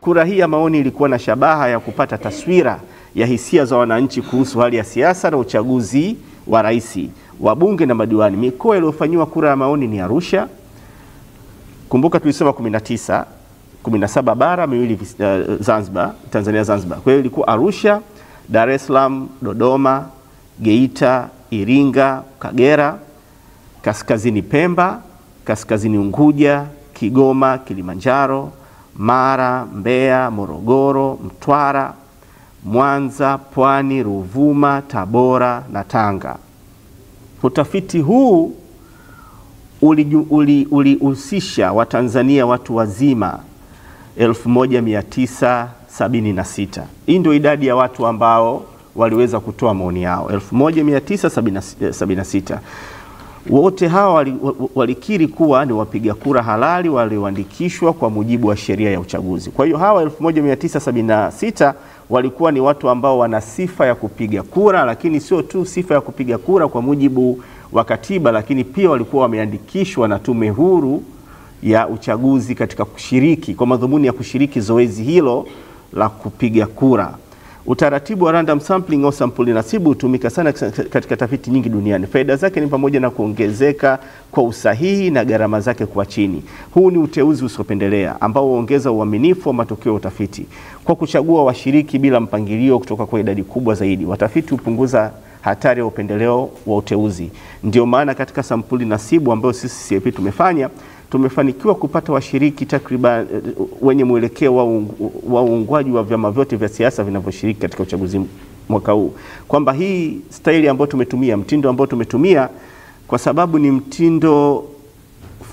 kura hii ya maoni ilikuwa na shabaha ya kupata taswira ya hisia za wananchi kuhusu hali ya siasa na uchaguzi wa rais, wabunge na madiwani. Mikoa iliyofanywa kura ya maoni ni Arusha. Kumbuka tulisema 19, 17 bara, miwili Zanzibar, Tanzania Zanzibar. Kwa hiyo ilikuwa Arusha, Dar es Salaam, Dodoma, Geita, Iringa, Kagera, Kaskazini Pemba, Kaskazini Unguja, Kigoma, Kilimanjaro, Mara, Mbeya, Morogoro, Mtwara, Mwanza, Pwani, Ruvuma, Tabora na Tanga. Utafiti huu ulihusisha Watanzania watu wazima 1976. Hii ndio idadi ya watu ambao waliweza kutoa maoni yao, 1976. Wote hawa walikiri kuwa ni wapiga kura halali walioandikishwa kwa mujibu wa sheria ya uchaguzi. Kwa hiyo hawa 1976 walikuwa ni watu ambao wana sifa ya kupiga kura, lakini sio tu sifa ya kupiga kura kwa mujibu wa katiba, lakini pia walikuwa wameandikishwa na Tume Huru ya Uchaguzi katika kushiriki, kwa madhumuni ya kushiriki zoezi hilo la kupiga kura. Utaratibu wa random sampling au sampuli nasibu hutumika sana katika tafiti nyingi duniani. Faida zake ni pamoja na kuongezeka kwa usahihi na gharama zake kwa chini. Huu ni uteuzi usiopendelea ambao huongeza uaminifu wa matokeo ya utafiti. Kwa kuchagua washiriki bila mpangilio kutoka kwa idadi kubwa zaidi, watafiti hupunguza hatari ya upendeleo wa uteuzi. Ndio maana katika sampuli nasibu ambayo sisi CAP tumefanikiwa kupata washiriki takriban wenye mwelekeo wa uungwaji wa vyama vyote vya siasa vinavyoshiriki katika uchaguzi mwaka huu. Kwamba hii staili ambayo tumetumia, mtindo ambao tumetumia, kwa sababu ni mtindo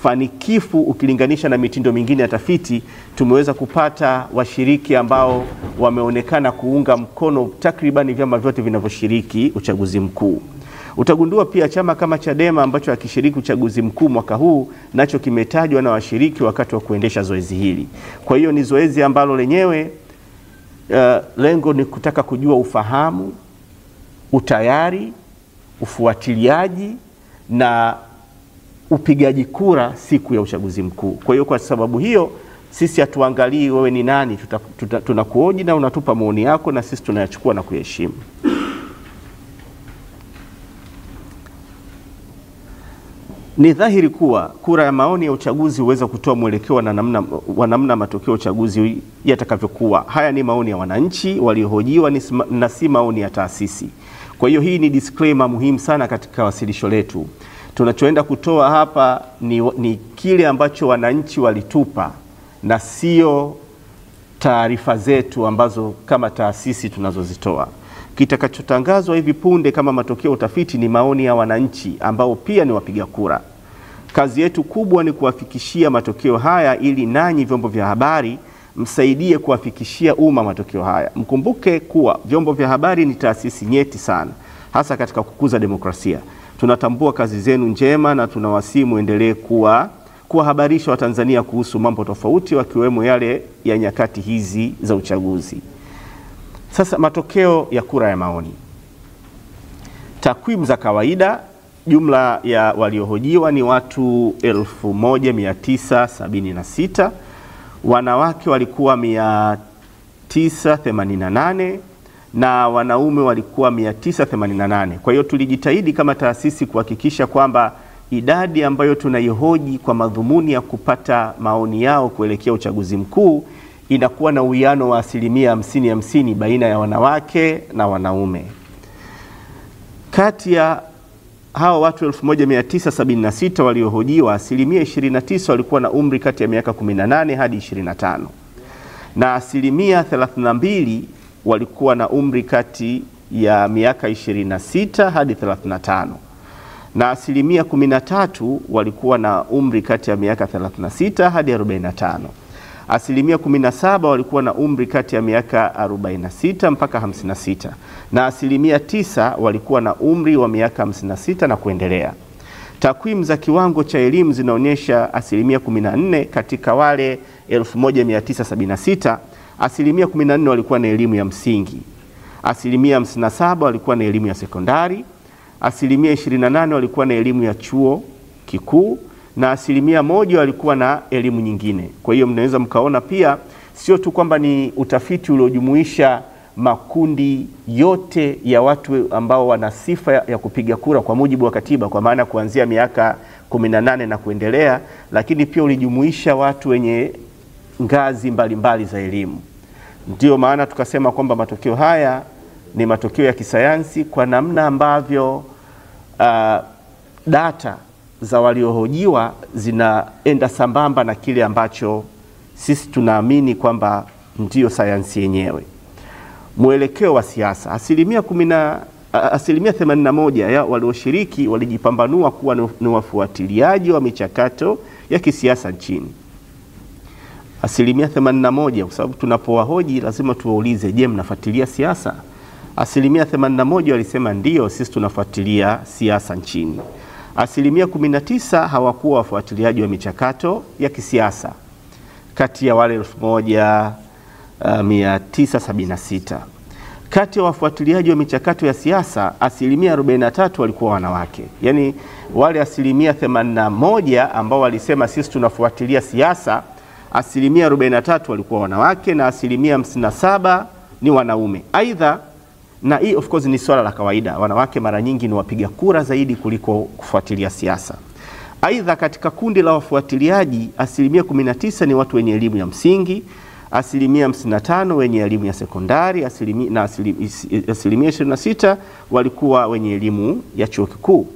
fanikifu ukilinganisha na mitindo mingine ya tafiti, tumeweza kupata washiriki ambao wameonekana kuunga mkono takriban vyama vyote vinavyoshiriki uchaguzi mkuu. Utagundua pia chama kama Chadema ambacho hakishiriki uchaguzi mkuu mwaka huu nacho kimetajwa na washiriki wakati wa kuendesha zoezi hili. Kwa hiyo ni zoezi ambalo lenyewe lengo ni kutaka kujua ufahamu, utayari, ufuatiliaji na upigaji kura siku ya uchaguzi mkuu. Kwa hiyo kwa sababu hiyo sisi hatuangalii wewe ni nani, tunakuoji na unatupa maoni yako na sisi tunayachukua na kuyaheshimu. Ni dhahiri kuwa kura ya maoni ya uchaguzi huweza kutoa mwelekeo wa namna matokeo ya uchaguzi yatakavyokuwa. Haya ni maoni ya wananchi waliohojiwa na si maoni ya taasisi. Kwa hiyo hii ni disclaimer muhimu sana katika wasilisho letu. Tunachoenda kutoa hapa ni kile ambacho wananchi walitupa na sio taarifa zetu ambazo kama taasisi tunazozitoa. Kitakachotangazwa hivi punde kama matokeo ya utafiti ni maoni ya wananchi ambao pia ni wapiga kura. Kazi yetu kubwa ni kuwafikishia matokeo haya ili nanyi vyombo vya habari msaidie kuwafikishia umma matokeo haya. Mkumbuke kuwa vyombo vya habari ni taasisi nyeti sana, hasa katika kukuza demokrasia. Tunatambua kazi zenu njema na tunawasihi muendelee kuwahabarisha Watanzania kuhusu mambo tofauti wakiwemo yale ya nyakati hizi za uchaguzi. Sasa matokeo ya kura ya maoni. Takwimu za kawaida, jumla ya waliohojiwa ni watu 1976. Wanawake walikuwa 988 na wanaume walikuwa 988. Kwa hiyo tulijitahidi kama taasisi kuhakikisha kwamba idadi ambayo tunaihoji kwa madhumuni ya kupata maoni yao kuelekea uchaguzi mkuu inakuwa na uwiano wa 50-50 baina ya wanawake na wanaume. Kati ya hao watu 1976 waliohojiwa, 29% walikuwa na umri kati ya miaka 18 hadi 25. Na 32% walikuwa na umri kati ya miaka 26 hadi 35. Na 13% walikuwa na umri kati ya miaka 36 hadi 45. 17% walikuwa na umri kati ya miaka 46 mpaka 56. Na 9% walikuwa na umri wa miaka 56 na kuendelea. Takwimu za kiwango cha elimu zinaonyesha 14% katika wale 1976, 14% walikuwa na elimu ya msingi, 57% walikuwa na elimu ya sekondari, 28% walikuwa na elimu ya chuo kikuu na 1% walikuwa na elimu nyingine. Kwa hiyo mnaweza mkaona pia sio tu kwamba ni utafiti uliojumuisha makundi yote ya watu ambao wana sifa ya kupiga kura kwa mujibu wa katiba, kwa maana kuanzia miaka 18 na kuendelea, lakini pia ulijumuisha watu wenye ngazi mbalimbali za elimu. Ndio maana tukasema kwamba matokeo haya ni matokeo ya kisayansi kwa namna ambavyo data za waliohojiwa zinaenda sambamba na kile ambacho sisi tunaamini kwamba ndio sayansi yenyewe. Mwelekeo wa siasa, asilimia 81 ya walioshiriki walijipambanua kuwa ni wafuatiliaji wa michakato ya kisiasa nchini. Asilimia 81, kwa sababu tunapowahoji lazima tuwaulize, je, mnafuatilia siasa? Asilimia 81 walisema ndio, sisi tunafuatilia siasa nchini. Asilimia 19 hawakuwa wafuatiliaji wa michakato ya kisiasa kati ya wale 1976. Kati ya wafuatiliaji wa michakato ya siasa, asilimia 43 walikuwa wanawake. Yani wale asilimia 81 ambao walisema sisi tunafuatilia siasa, asilimia 43 walikuwa wanawake na asilimia 57 ni wanaume. Aidha, na hii of course ni swala la kawaida, wanawake mara nyingi ni wapiga kura zaidi kuliko kufuatilia siasa. Aidha, katika kundi la wafuatiliaji, asilimia 19 ni watu wenye elimu ya msingi, asilimia 55 wenye elimu ya sekondari, asilimia 26 walikuwa wenye elimu ya chuo kikuu.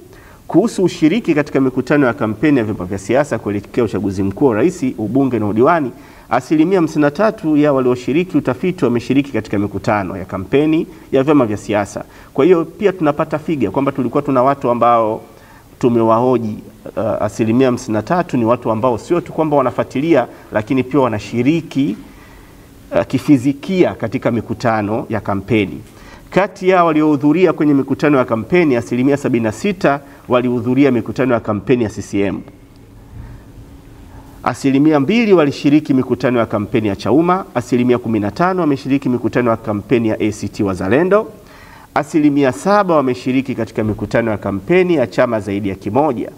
Kuhusu ushiriki katika mikutano ya kampeni ya vyama vya siasa kuelekea uchaguzi mkuu wa rais, ubunge na udiwani, asilimia 53 ya walioshiriki utafiti wameshiriki katika mikutano ya kampeni ya vyama vya siasa. Kwa hiyo pia tunapata figa kwamba tulikuwa tuna watu ambao tumewahoji, asilimia 53 ni watu ambao sio tu kwamba wanafuatilia, lakini pia wanashiriki kifizikia katika mikutano ya kampeni. Kati ya waliohudhuria kwenye mikutano ya kampeni, asilimia 76 walihudhuria mikutano ya kampeni ya CCM. Asilimia 2 walishiriki mikutano ya kampeni ya Chauma, asilimia 15 wameshiriki mikutano ya kampeni ya ACT Wazalendo, asilimia 7 wameshiriki katika mikutano ya kampeni ya chama zaidi ya kimoja.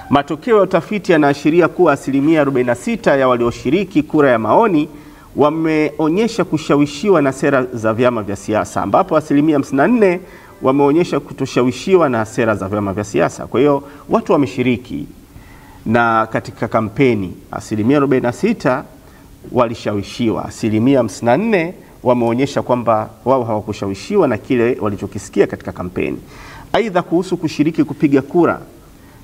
Matokeo ya utafiti yanaashiria kuwa asilimia 46 ya walioshiriki kura ya maoni wameonyesha kushawishiwa na sera za vyama vya siasa, ambapo asilimia 54 wameonyesha kutoshawishiwa na sera za vyama vya siasa. Kwa hiyo watu wameshiriki na katika kampeni, asilimia 46 walishawishiwa, asilimia 54 wameonyesha kwamba wao hawakushawishiwa na kile walichokisikia katika kampeni. Aidha, kuhusu kushiriki kupiga kura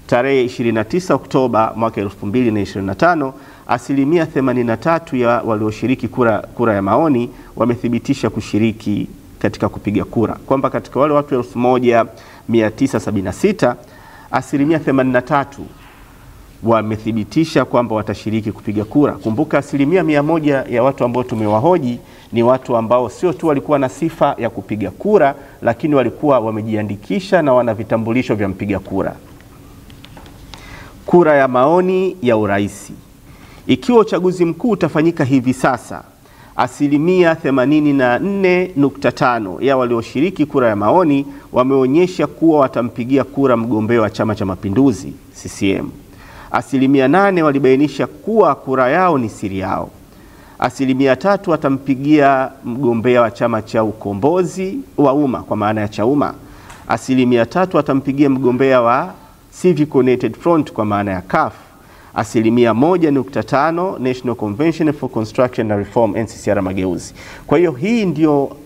tarehe 29 Oktoba mwaka 2025, asilimia 83 ya walioshiriki kura ya maoni wamethibitisha kushiriki katika kupiga kura, kwamba katika wale watu 1976 asilimia 83 wamethibitisha kwamba watashiriki kupiga kura. Kumbuka asilimia 100 ya watu ambao tumewahoji ni watu ambao sio tu walikuwa na sifa ya kupiga kura, lakini walikuwa wamejiandikisha na wana vitambulisho vya mpiga kura. Kura ya maoni ya urais. Ikiwa uchaguzi mkuu utafanyika hivi sasa, asilimia 84.5 ya walioshiriki kura ya maoni wameonyesha kuwa watampigia kura mgombea wa Chama cha Mapinduzi CCM. Asilimia 8 walibainisha kuwa kura yao ni siri yao. Asilimia 3 watampigia mgombea wa Chama cha Ukombozi wa Umma kwa maana ya Chauma. Asilimia 3 watampigia mgombea wa Civic United Front kwa maana ya CUF. Asilimia 1.5 National Convention for Construction and Reform NCCR Mageuzi. Kwa hiyo hii ndio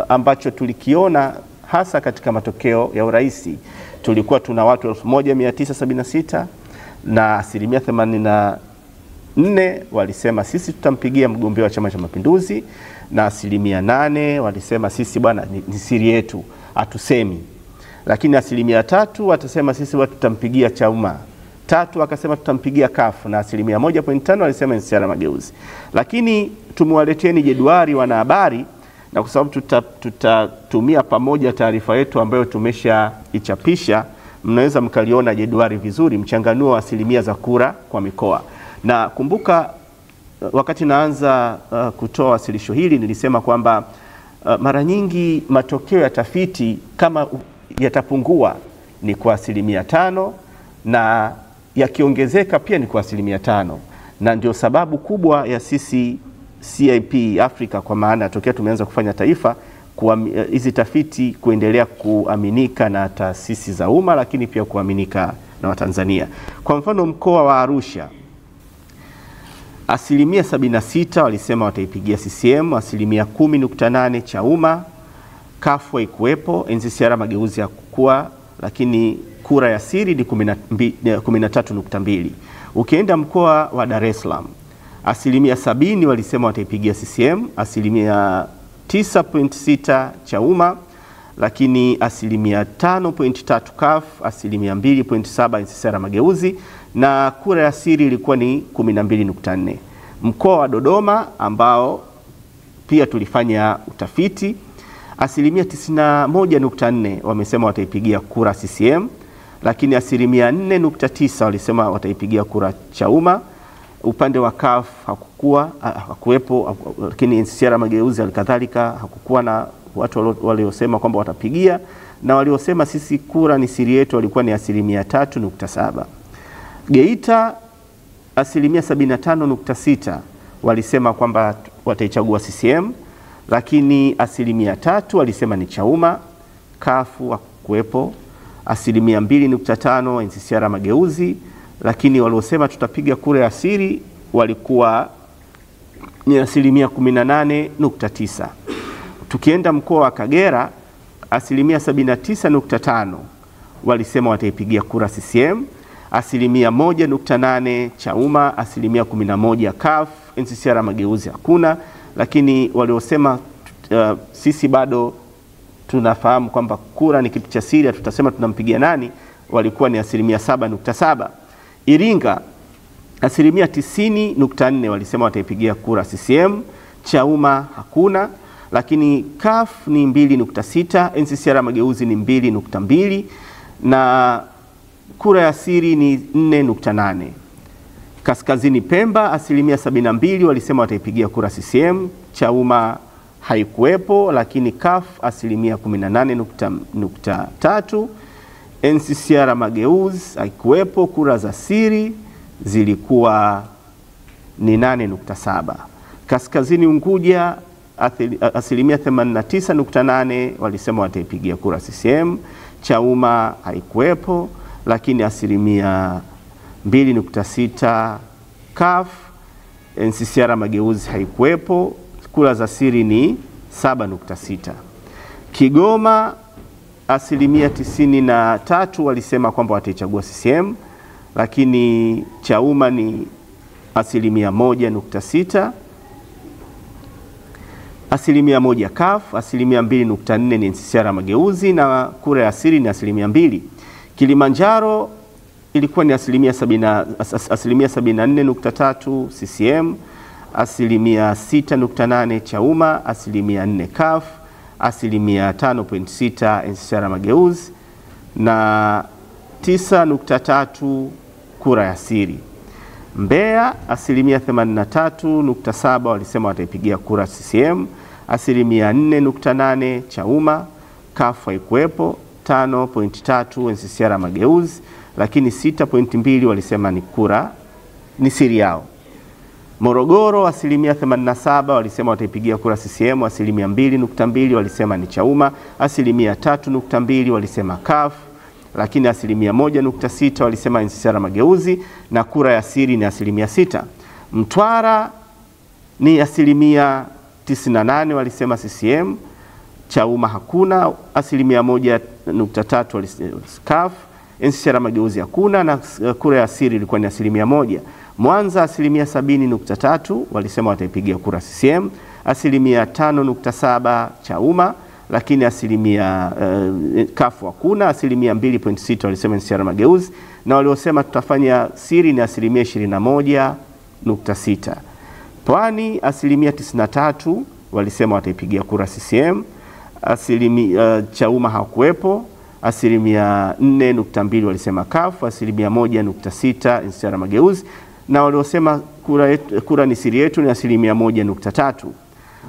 ambacho tulikiona hasa katika matokeo ya urais. Tulikuwa tuna watu 1976 na asilimia 84 walisema sisi tutampigia mgombea wa Chama cha Mapinduzi, na asilimia 8 walisema sisi bwana ni siri yetu, hatusemi. Lakini asilimia 3 watasema sisi watu tutampigia Chauma, 3 wakasema tutampigia CUF, na asilimia 1.5 walisema NCCR Mageuzi. Lakini tumewaleteeni jedwali wanahabari, na kwa sababu tutatumia pamoja taarifa yetu ambayo tumeshaichapisha, mnaweza mkaliona jedwali vizuri, mchanganuo wa asilimia za kura kwa mikoa. Na kumbuka wakati naanza kutoa wasilisho hili nilisema kwamba mara nyingi matokeo ya tafiti kama yatapungua ni kwa asilimia 5 na yakiongezeka pia ni kwa asilimia 5, na ndio sababu kubwa ya sisi CIP Africa, kwa maana tokea tumeanza kufanya taifa, hizi tafiti kuendelea kuaminika na taasisi za umma, lakini pia kuaminika na Watanzania. Kwa mfano mkoa wa Arusha, asilimia 76 walisema wataipigia CCM, asilimia 10.8 Chauma, CUF haikuwepo, NCCR Mageuzi hakukua, lakini kura ya siri ni 13.2. Ukienda mkoa wa Dar es Salaam, asilimia 70 walisema wataipigia CCM, asilimia 9.6 Chauma, lakini asilimia 5.3 CUF, asilimia 2.7 NCCR Mageuzi, na kura ya siri ilikuwa ni 12.4. Mkoa wa Dodoma ambao pia tulifanya utafiti, asilimia 91.4 wamesema wataipigia kura CCM, lakini asilimia 4.9 walisema wataipigia kura Chauma. Upande wa CUF hakuwepo, lakini NCCR Mageuzi alikadhalika hakukuwa na watu waliosema kwamba watapigia, na waliosema sisi kura ni siri yetu walikuwa ni asilimia 3.7. Geita asilimia 75.6 walisema kwamba wataichagua CCM, lakini asilimia 3 walisema ni Chauma. CUF hakuwepo. Asilimia 2.5 NCCR Mageuzi, lakini waliosema tutapiga kura ya siri walikuwa ni asilimia 18.9. Tukienda mkoa wa Kagera, asilimia 79.5 walisema wataipigia kura CCM, asilimia 1.8 Chauma, asilimia 11 CUF, NCCR Mageuzi hakuna, lakini waliosema sisi bado tunafahamu kwamba kura ni kitu cha siri, tutasema tunampigia nani, walikuwa ni asilimia 7.7. Iringa, asilimia 90.4 walisema wataipigia kura CCM, Chauma hakuna, lakini CUF ni 2.6, NCCR Mageuzi ni 2.2, na kura ya siri ni 4.8. Kaskazini Pemba, asilimia 72 walisema wataipigia kura CCM, Chauma haikuwepo, lakini CUF asilimia 18.3, NCCR Mageuzi haikuwepo, kura za siri zilikuwa ni 8.7. Kaskazini Unguja, asilimia 89.8 walisema wataipigia kura CCM, Chauma haikuwepo, lakini asilimia 2.6 CUF, NCCR Mageuzi haikuwepo, kura za siri ni 7.6. Kigoma, asilimia 93 walisema kwamba wataichagua CCM, lakini Chauma ni asilimia 1.6, asilimia 1 CUF, asilimia 2.4 ni NCCR Mageuzi, na kura ya siri ni asilimia 2. Kilimanjaro ilikuwa ni asilimia 74.3 CCM, asilimia 6.8 Chauma, asilimia 4 CUF, asilimia 5.6 NCCR Mageuzi, na 9.3 kura ya siri. Mbeya, asilimia 83.7 walisema wataipigia kura CCM, asilimia 4.8 Chauma, CUF haikuwepo, 5.3 NCCR Mageuzi, lakini 6.2 walisema ni kura ni siri yao. Morogoro, asilimia 87 walisema wataipigia kura CCM, asilimia 2.2 walisema ni Chauma, asilimia 3.2 walisema CUF, lakini asilimia 1.6 walisema NCCR Mageuzi, na kura ya siri ni asilimia 6. Mtwara ni asilimia 98 walisema CCM, Chauma hakuna, asilimia 1.3 walisema CUF, NCCR Mageuzi hakuna, na kura ya siri ilikuwa ni asilimia 1. Mwanza, asilimia 70.3 walisema wataipigia kura CCM, asilimia 5.7 Chauma, lakini asilimia CUF hakuna, asilimia 2.6 walisema NCCR Mageuzi, na waliosema tutafanya siri ni asilimia 21.6. Pwani, asilimia 93 walisema wataipigia kura CCM, asilimia Chauma hakuwepo, asilimia 4.2 walisema CUF, asilimia 1.6 NCCR Mageuzi, na waliosema kura ni siri yetu ni asilimia 1.3.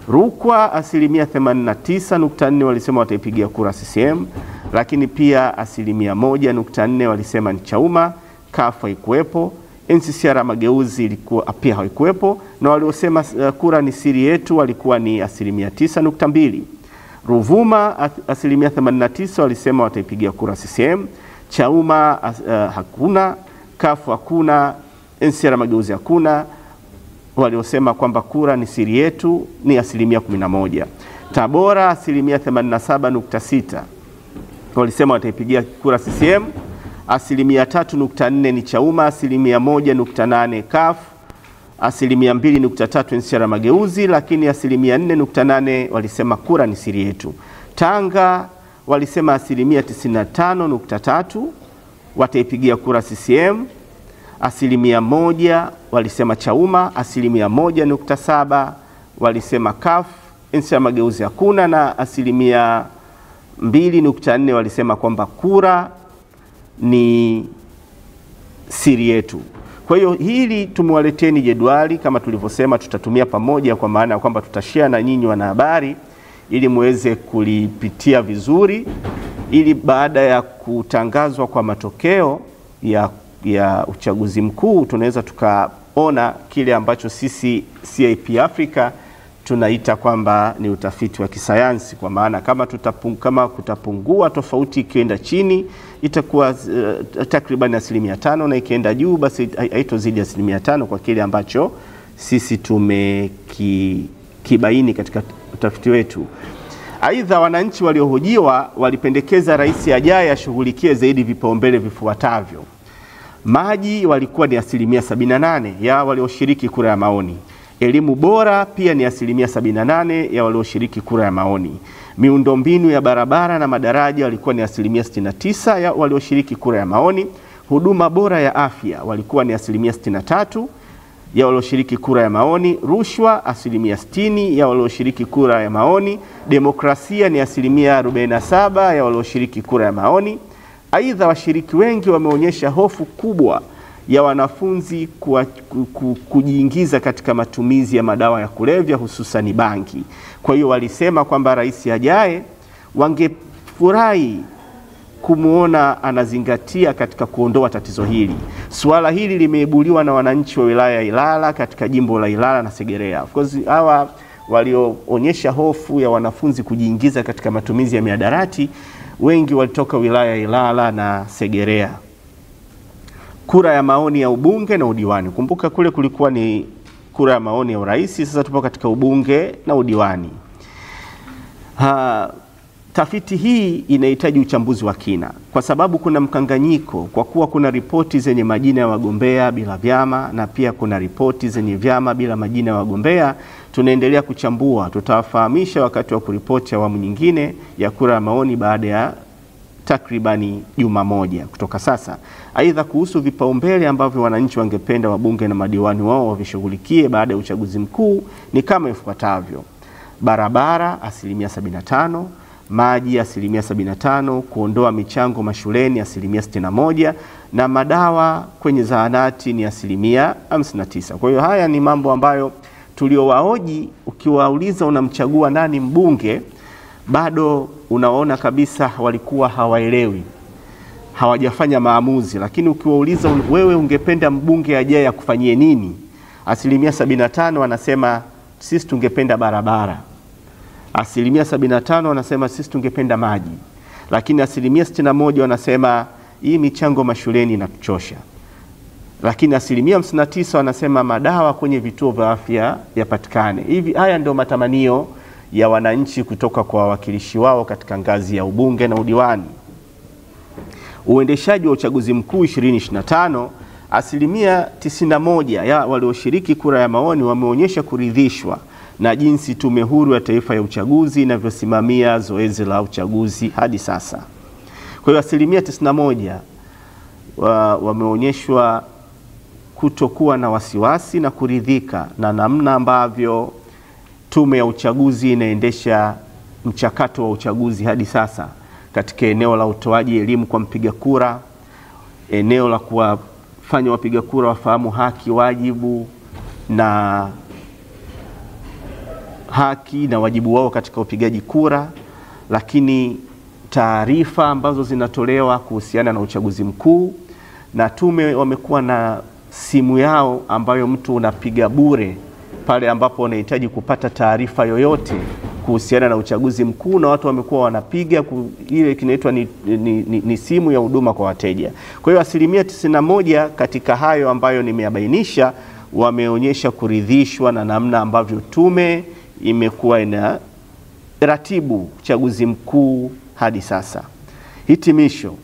Rukwa, asilimia 89.4 walisema wataipigia kura CCM, lakini pia asilimia 1.4 walisema ni Chauma, CUF haikuwepo, NCCR Mageuzi ilikuwa pia haikuwepo, na waliosema kura ni siri yetu walikuwa ni 9.2%. Ruvuma 89% walisema wataipigia kura CCM. Chauma hakuna, CUF hakuna, NCCR Mageuzi hakuna. Waliosema kwamba kura ni siri yetu ni 11%. Tabora 87.6% walisema wataipigia kura CCM. 3.4% ni Chauma, 1.8% CUF, 2.3% NCCR Mageuzi, lakini 4.8% walisema kura ni siri yetu. Tanga walisema 95.3% wataipigia kura CCM, 1% walisema Chauma, 1.7% walisema CUF, NCCR Mageuzi hakuna, na 2.4% walisema kwamba kura ni siri yetu. Kwa hiyo hili tumewaleteni jedwali kama tulivyosema, tutatumia pamoja, kwa maana ya kwamba tutashare na nyinyi wanahabari ili muweze kulipitia vizuri, ili baada ya kutangazwa kwa matokeo ya uchaguzi mkuu tunaweza tukaona kile ambacho sisi CIP Africa tunaita kwamba ni utafiti wa kisayansi, kwa maana kama kutapungua tofauti ikienda chini itakuwa takriban 5%, na ikienda juu basi haitozidi 5% kwa kile ambacho sisi tumekibaini katika utafiti wetu. Aidha, wananchi waliohojiwa walipendekeza rais ajaye ashughulikie zaidi vipaumbele vifuatavyo. Maji walikuwa ni 78% ya walioshiriki kura ya maoni. Elimu bora pia ni 78% ya walioshiriki kura ya maoni. Miundombinu ya barabara na madaraja walikuwa ni 69% ya walioshiriki kura ya maoni. Huduma bora ya afya walikuwa ni 63% ya walioshiriki kura ya maoni. Rushwa 60% ya walioshiriki kura ya maoni. Demokrasia ni 47% ya walioshiriki kura ya maoni. Aidha, washiriki wengi wameonyesha hofu kubwa ya wanafunzi kujiingiza katika matumizi ya madawa ya kulevya, hususan bangi. Kwa hiyo walisema kwamba rais ajaye wangefurahi kumuona anazingatia katika kuondoa tatizo hili. Suala hili limeibuliwa na wananchi wa wilaya ya Ilala katika jimbo la Ilala na Segerea. Of course hawa walioonyesha hofu ya wanafunzi kujiingiza katika matumizi ya mihadarati wengi walitoka wilaya ya Ilala na Segerea. Kura ya maoni ya ubunge na udiwani. Kumbuka kule kulikuwa ni kura ya maoni ya urais, sasa tupo katika ubunge na udiwani. Tafiti hii inahitaji uchambuzi wa kina kwa sababu kuna mkanganyiko, kwa kuwa kuna ripoti zenye majina ya wagombea bila vyama na pia kuna ripoti zenye vyama bila majina ya wagombea. Tunaendelea kuchambua, tutawafahamisha wakati wa kuripoti awamu nyingine ya kura ya maoni baada ya takribani juma moja kutoka sasa. Aidha, kuhusu vipaumbele ambavyo wananchi wangependa wabunge na madiwani wao wavishughulikie baada ya uchaguzi mkuu ni kama ifuatavyo: barabara 75%, maji 75%, kuondoa michango mashuleni 61%, na madawa kwenye zahanati ni 59%. Kwa hiyo haya ni mambo ambayo tuliowahoji. Ukiwauliza unamchagua nani mbunge, bado unaona kabisa walikuwa hawaelewi, hawajafanya maamuzi. Lakini ukiwauliza wewe ungependa mbunge ajaye akufanyie nini, 75% wanasema sisi tungependa barabara, 75% wanasema sisi tungependa maji, lakini 61% wanasema hii michango mashuleni inatuchosha, lakini 59% wanasema madawa kwenye vituo vya afya yapatikane. Hivi haya ndio matamanio ya wananchi kutoka kwa wawakilishi wao katika ngazi ya ubunge na udiwani. Uendeshaji wa uchaguzi mkuu 2025, 91% ya walioshiriki kura ya maoni wameonyesha kuridhishwa na jinsi Tume Huru ya Taifa ya Uchaguzi inavyosimamia zoezi la uchaguzi hadi sasa. Kwa hiyo 91% wameonyeshwa kutokuwa na wasiwasi na kuridhika na namna ambavyo Tume ya Uchaguzi inaendesha mchakato wa uchaguzi hadi sasa katika eneo la utoaji elimu kwa mpiga kura, eneo la kuwafanya wapiga kura wafahamu haki, wajibu na wajibu wao katika upigaji kura, lakini taarifa ambazo zinatolewa kuhusiana na uchaguzi mkuu. Na tume wamekuwa na simu yao ambayo mtu unapiga bure pale ambapo unahitaji kupata taarifa yoyote kuhusiana na uchaguzi mkuu, na watu wamekuwa wanapiga ile kinaitwa ni simu ya huduma kwa wateja. Kwa hiyo 91% katika hayo ambayo nimeyabainisha wameonyesha kuridhishwa na namna ambavyo tume imekuwa ina ratibu uchaguzi mkuu hadi sasa. Hitimisho,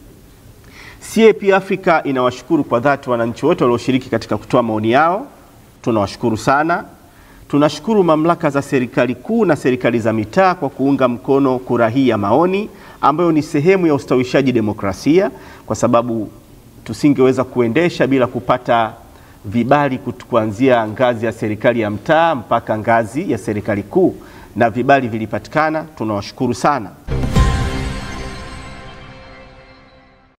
CAP Africa inawashukuru kwa dhati wananchi wote walioshiriki katika kutoa maoni yao. Tunawashukuru sana. Tunashukuru mamlaka za serikali kuu na serikali za mitaa kwa kuunga mkono kura hii ya maoni ambayo ni sehemu ya ustawishaji demokrasia, kwa sababu tusingeweza kuendesha bila kupata vibali kuanzia ngazi ya serikali ya mtaa mpaka ngazi ya serikali kuu, na vibali vilipatikana. Tunawashukuru sana.